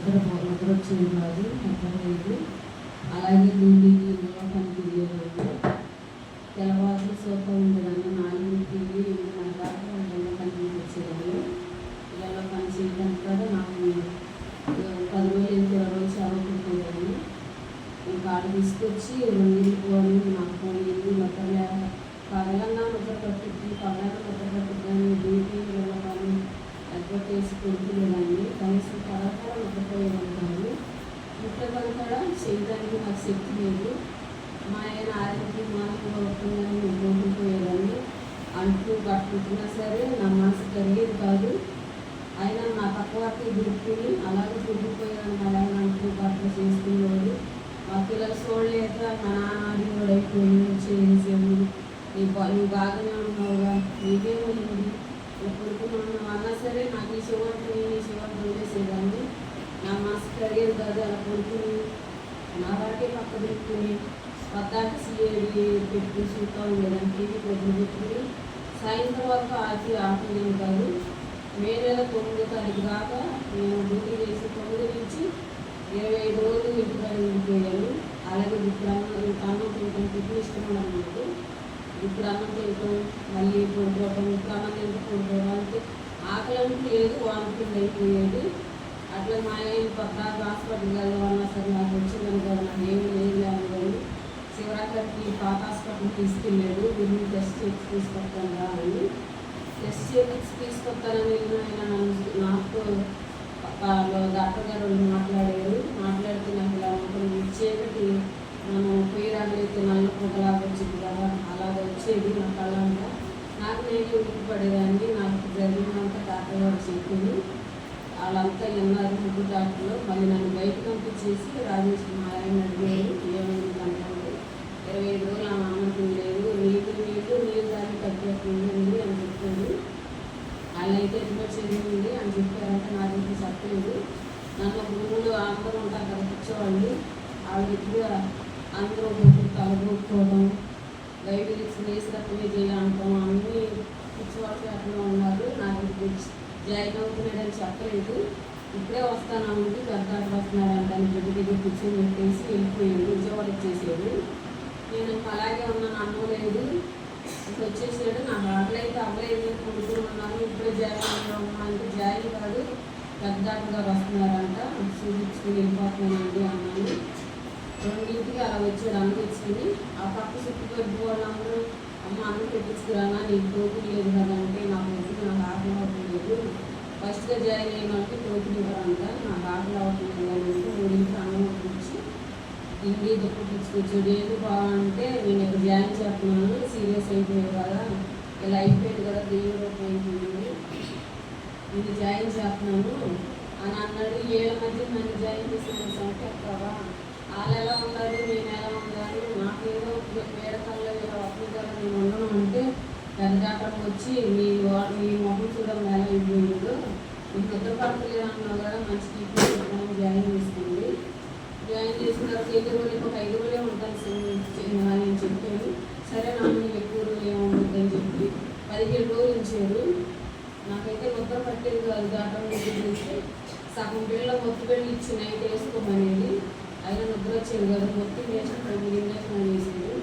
నిద్ర వచ్చేది కాదు, నిద్రలేదు. అలాగే డ్యూటీకి పనికి వెళ్ళేదాన్ని. తెల్లవారులు సోఫా ఉండేదాన్ని. 4కి 8 దాకా ఇళ్ళలో పనికి వచ్చేదాన్ని. ఇళ్ళలో పని చేయడానికి కూడా నాకు 10 రోజులు 20 రోజులు సెలవు పెట్టేదాన్ని. ఇంకా ఆడ తీసుకొచ్చి 2 పోని నాకు పోయింది నిద్ర పగలన్నా నిద్ర పట్టుద్ది, పగలన్నా నిద్ర పట్టుద్దని డ్యూటీ ఇళ్ళ పని ఎగ్గొట్టేసి కొడుకునేదాన్ని. కనీసం పగలకూడా నిద్రపోయేదాన్ని కాదు. ఇంట్లో పని కూడా చేయడానికి నాకు శక్తి లేదు. మా ఆయన ఆరోగ్యం మానవులు అవుతుందని నేను కోరుకుపోయేదాన్ని. అంటూ పట్టుకున్నా సరే నా మనసు కలిగేది కాదు. అయినా నా పక్కవారికి దుడుకుని అలాగే దుడ్డిపోయాను. మా ఆయన అంటూ బట్టలు చేసుకునేవాడు. మా పిల్లలు చూడలేక మా నాన్న కూడా అయిపోయి చేసేది. నువ్వు బాగానే ఉన్నావుగా, నీకేమైంది, కొడుకున్నావు అన్నా సరే నాకు ఈ శివంతో వదిలేసేదాన్ని. నా మనసు కలిగేది కాదు. అలా కొడుకుని నా వాటికే పక్క పెట్టుకుని పద్దాక సిఐడి పెట్టుకుని చూస్తూ ఉండేదాన్ని. టీవీ పొద్దున పెట్టుకుని సాయంత్రం వరకు ఆపలేదు కాదు. మే నెల 9వ తారీఖు దాకా నేను డ్యూటీ చేసి 9 నుంచి 25 రోజులు ఇంటికాడ ఉండిపోయాను. అలాగే ఇప్పుడు అన్నం తింటాం, టిఫిన్ ఇష్టం అన్నమాట. ఇప్పుడు అన్నం తింటాం, మళ్ళీ పడుకోవటం, ఇప్పుడు అన్నం తింటూ పడుకోవడం, అంటే ఆకలి అంటూ లేదు, వామిటింగ్ అయిపోయేది. అట్లా మా ఆయన పద్దాక హాస్పిటల్కి వెళ్దామన్నా సరే నాకు వచ్చిందని కదా, నాకు ఏమీ లేదు అని శివరాత్రికి పాత హాస్పిటల్కి తీసుకెళ్ళాడు. దీన్ని టెస్ట్ చేసి తీసుకొస్తాను రా అని. టెస్ట్ చేసి తీసుకొస్తానని ఆయన నాకు డాక్టర్ గారు మాట్లాడారు. మాట్లాడితే నాకు ఇలా ఉంటుంది, ఇచ్చేటి మనం పొయ్యి రాగలిగితే నల్ల పొగలాగా వచ్చింది కదా, అలాగ వచ్చేది నా కళ్ళంతా. నాకు నేను ఉడికిపడేదాన్ని. నాకు జరిగినంత డాక్టర్ గారు చెప్పింది. వాళ్ళంతా విన్నారు, 3 డాక్టర్లు. మళ్ళీ నన్ను బయటకు పంపించేసి రాజేష్ మా ఆయన అడిగారు, ఏమైంది అంటే 25 రోజులు ఆ అన్నం లేదు, నీళ్ళు దాన్ని తగ్గట్టుంది అని చెప్పింది. వాళ్ళైతే ఎటువంటి చదివింది అని చెప్పారంటే నాకైతే చెప్పలేదు. నన్ను ఒక రూములు అందరూ ఉంటారు కదా కూర్చోవాలి. ఆవిడ ఎక్కువ అందరూ తలగొట్టుకోవడం, బైబిల్ వేసినట్టుగా చేయాలంటాం, అన్నీ కూర్చోవాలి అట్లా ఉన్నారు. నాకు జాయిన్ అవుతున్నాడని చెప్పలేదు. ఇప్పుడే వస్తానంటే పెద్ద వస్తున్నాడంటే అని గడ్డి దగ్గర కూర్చొని పెట్టేసి వెళ్ళిపోయాడు. విజయవాడ వచ్చేసాడు. నేను అలాగే ఉన్నాను, అమ్మలేదు. ఇప్పుడు వచ్చేసాడు. నాకు ఆకలైతే అవ్వలేదు, కొడుకుని ఉన్నాను. ఇప్పుడే జాయిన్ అవ్వమా అంటే జాయిన్ కాదు, పెద్ద డాక్టర్ గారు వస్తున్నారంట, చూపించుకుని వెళ్ళిపోతున్నానండి అన్నాను. 2ంటికి అలా వచ్చాడు అన్నం తెచ్చుకుని. ఆ పక్క చుట్టుపక్కల వాళ్ళందరూ అమ్మ అన్నం పెట్టించుకురానా, నీకు టోకులు లేదు కదంటే నాకు వద్దు, నాకు ఆకలి అవ్వట్లేదు. ఫస్ట్గా జాయిన్ అయినంటే టోకులు ఇవ్వరంట. నాకు ఆకలి అవ్వట్లేదు అంటే 3ంటికి అన్నం వచ్చి ఇండి దుప్పు తీసుకొచ్చాడు. ఏది బాగుంటే నేను ఇక్కడ జాయిన్ చేస్తున్నాను, సీరియస్ అయిపోయాడు కదా, ఇలా అయిపోయాడు కదా, దేవుడు అయిపోయింది, ఇది జాయిన్ చేస్తున్నాను అని అన్నాడు. 7 మధ్య నన్ను జాయిన్ చేసిన సంఖ్యవా, వాళ్ళు ఎలా ఉండాలి, నేను ఎలా ఉండాలి, నాకేదో వేడకల్లో ఇలా వస్తుంది కదా, నేను ఉండను అంటే పెద్ద డాక్టర్కి వచ్చి మీ మొహం చూడడం ఎలా అయిపోయిందో, నీకు నిద్ర పడతలేదు అన్నావు కదా, మంచి ట్రీట్మెంట్ జాయిన్ చేస్తుంది. జాయిన్ చేసిన తర్వాత 5 రోజులు ఒక 5 రోజులే ఉంటాను అని చెప్పాను. సరే నాకు ఎక్కువ రోజులు ఏముంటుందని చెప్పి 15 రోజులు ఉంచారు. నాకైతే నిద్ర పట్టేది కాదు. డాక్టర్ దగ్గరికి సగం బిళ్ళ మొత్తం బిళ్ళ ఇచ్చి నైట్ వేసుకోమనేది. అయినా నిద్ర వచ్చేది కాదు. మొత్తం వేసిన 9 ఇంజక్షన్ వేసింది.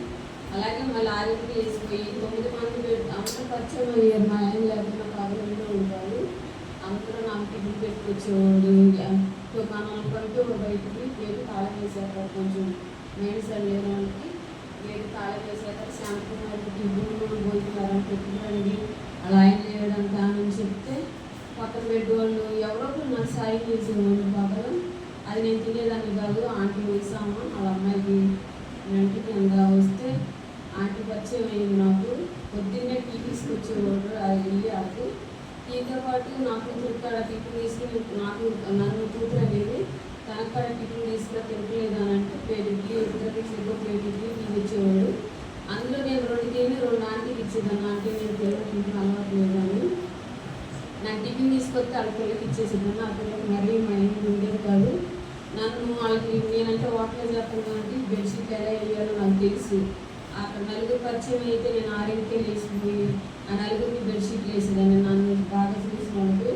అలాగే మళ్ళీ 6కి వేసిపోయి 9 మంది అందరూ పరిచయం అయ్యారు. మా ఆయన లేకుండా పగలంలో ఉంటారు. అందరూ నాకు టిఫిన్ పెట్టుకొచ్చేవాడు. మనం అనుకుంటే బయటికి గేటు తాళం వేసాక కొంచెం మెడిసిన్ లేని వాళ్ళకి గేటు తాళం వేసాక శాంతికి టిఫిన్ పోతున్నారని పెట్టుకురండి, అలా ఆయన లేయడానికి అని చెప్తే పక్కన పెట్టుకోళ్ళు ఎవరో నాకు సాయం చేసేవాళ్ళు పక్కన. అది నేను తినేదాన్ని కాదు. ఆంటీ వేసాము వాళ్ళ అమ్మాయికి ఇంటికి కింద వస్తే ఆంటీ పరిచయం అయింది నాకు. పొద్దున్నే టీ తీసుకొచ్చేవాడు. అది వెళ్ళి ఆకు టీతో పాటు నాకు ఇక్కడ టిఫిన్ తీసుకుని నన్ను కూతురు అనేది తనక్కడ టిఫిన్ తీసుకుని తినలేదు అని అంటే ప్లేట్ ఇడ్లీ, ఇద్దరికి ప్లేట్ ఇడ్లీ టీ ఇచ్చేవాడు. అందులో నేను 2 తిని 2 ఆంటీకి ఇచ్చేదాన్ని. ఆంటీ నేను పిల్లలు టిఫిన్ అలవాటు లేదు అని నాకు టిఫిన్ తీసుకొస్తే వాళ్ళ పిల్లలకి ఇచ్చేసేదాన్ని. ఆ పిల్లలకి మరీ మైండ్ ఉండేది కాదు. నన్ను వాళ్ళకి నేనంటే వాటర్ చేస్తాను కాబట్టి బెడ్షీట్ ఎలా వేయాలో నాకు తెలుసు. అక్కడ 4 పరిచయం అయితే నేను 6కే లేచిపోయి ఆ 4కి బెడ్షీట్లు వేసేదాన్ని. నన్ను బాగా చూసిన వాళ్ళకి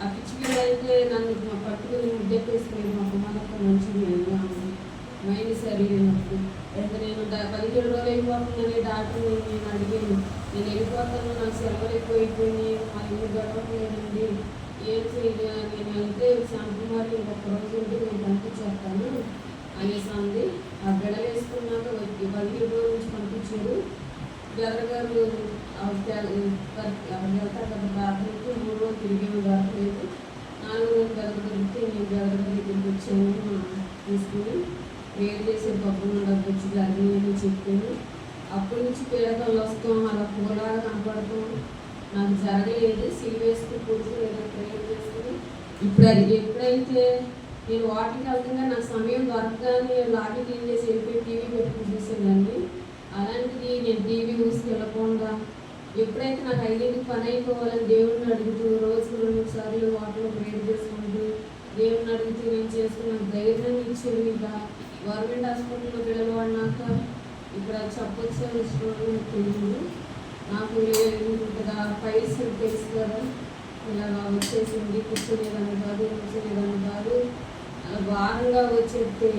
ఆ పిచ్చి పిల్ల అయితే నన్ను పట్టుకుని ముద్దెప్పేసుకుని మా కుమార్తె మంచిది మైండ్ సరిగినప్పుడు ఎంత నేను 17 రోజులు అయిపోతుందని డాక్టర్ నేను అడిగాను. నేను వెళ్ళిపోతాను, నాకు సెలవులు ఎక్కువైపోయింది, మా ఇల్లు గడవట్లేదండి, ఏం చేయలేదు. నేను వెళ్తే శాంతికుమార్కి ఇంకొక రోజు ఉంటే నేను పంపించేస్తాను అనేసి అంది. ఆ బిడలు వేసుకున్నాక 17 రోజుల నుంచి పంపించారు. బెదరగారు వెళ్తారు కదా ప్రార్థనకి 3 రోజులు తిరిగేమో దొరకలేదు. 4 రోజులు బెదర దొరికితే నేను బెదర దగ్గరికి వచ్చాను తీసుకుని వేరు చేసే పప్పు డబ్బు వచ్చి జరిగినవి చెప్పాను. అప్పటి నుంచి పీడకలు వస్తాం, అలా పూలాగా కనపడతాం. నాకు జరగలేదు. సిలివేసుకుని కూర్చుని ఏదో ప్రేయర్ చేసుకుని ఇప్పుడు అది ఎప్పుడైతే నేను వాటికి వెళ్తుందా నాకు సమయం దొరకగానే లాగి క్లీన్ చేసి వెళ్ళిపోయి టీవీ పెట్టుకుని చూసేదాన్ని. అలాంటిది నేను టీవీ చూసి వెళ్ళకుండా ఎప్పుడైతే నాకు 5కి పని అయిపోవాలని దేవుడిని అడుగుతూ రోజుకు 2 సార్లు వాటిలో ప్రేయర్ చేసుకుంటూ దేవుడిని అడుగుతూ నేను చేసుకుని నాకు ధైర్యాన్ని ఇచ్చేది. ఇంకా గవర్నమెంట్ హాస్పిటల్లో పిల్లలు వాడినాక ఇక్కడ చెప్పొచ్చు తెలియదు నాకు. ఇంకా పైస్ తెలుసు కదా, ఇలా వచ్చేసింది, కూర్చునేదాన్ని కాదు, కూర్చునేదాన్ని కాదు. అలా భారంగా వచ్చేస్తే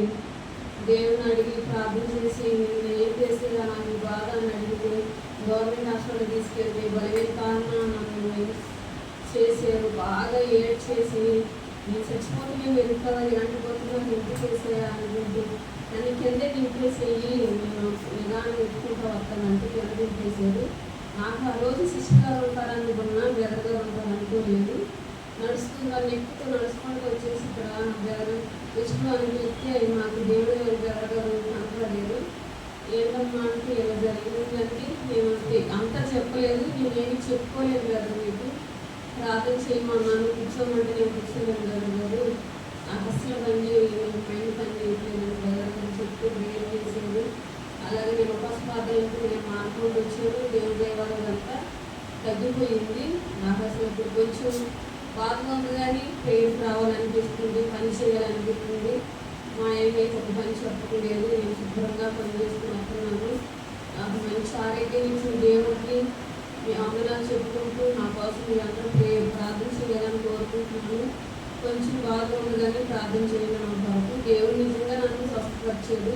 దేవుని అడిగి ప్రార్థన చేసి నేను ఏం చేసేదా నాకు బాధ అని అడిగితే గవర్నమెంట్ హాస్పిటల్ తీసుకెళ్తే బలమైన కారణం నన్ను చేసారు. బాగా ఏడ్ చేసి నేను చచ్చిపోతే మేము వెళ్తావా, ఇలాంటి పోతున్నా ఇంటి చేసేయా అనుకుంటే నన్ను కిందే దింపేసేయి, నేను నిదానం ఎత్తుకుంటూ వస్తానంటే కింద దింపేశారు. నాకు ఆ రోజు సిస్టర్ గారు ఉంటారనుకున్నా, బెదరగా ఉంటారు అనుకోలేదు. నడుస్తూ నన్ను ఎక్కుతూ నడుచుకుంటూ వచ్చేసి ఇక్కడ బెదర విష్ణు అని చెప్తే మాకు దేవుడు బెదరగా అంటారు. ఏంటమ్మా అంటే ఇలా జరిగిందంటే నేను అంతా చెప్పలేదు, నేనేమి చెప్పుకోలేదు కదా మీకు. ప్రార్థన చేయమన్నాను, కూర్చోమంటే నేను కూర్చోలేను గారు, నాకు అస్సలు పని చేయలేదు, మైండ్ పని చేయట్లేదు అని చెప్పి ప్రేయర్ చేసేది. అలాగే నేను ఉపస్పాదాలకు నేను మానుకుంటూ వచ్చాను. దేవుడి దేవాలయం అంతా తగ్గిపోయింది. నాకు అసలు ఇప్పుడు కొంచెం బాధగా ఉంది కానీ ప్రేయర్ రావాలనిపిస్తుంది, పని చేయాలనిపిస్తుంది. మా ఏమైతే ఒక పని చెప్పలేదు, నేను శుభ్రంగా పని చేసుకుని వస్తున్నాను. నాకు మంచి ఆరోగ్యం ఇచ్చిన దేవుడికి మీ అందరూ చెప్పుకుంటూ నా కోసం మీ అందరూ ప్రార్థన చేయాలని కోరుకుంటున్నాను. కొంచెం బాధ ఉంది కానీ ప్రార్థన చేయాలని అనుకుంటాను. దేవుడు నిజంగా నన్ను స్వస్థపరిచాడు.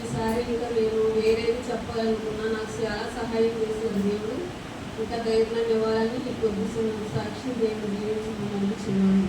ఈసారి ఇంకా నేను వేరేది చెప్పాలనుకున్నా, నాకు చాలా సహాయం చేశాడు దేవుడు. ఇంకా ధైర్యాన్ని ఇవ్వాలని ఈ కొద్ది సాక్షి దేవుడు జీవించమని అనుకుంటున్నాను.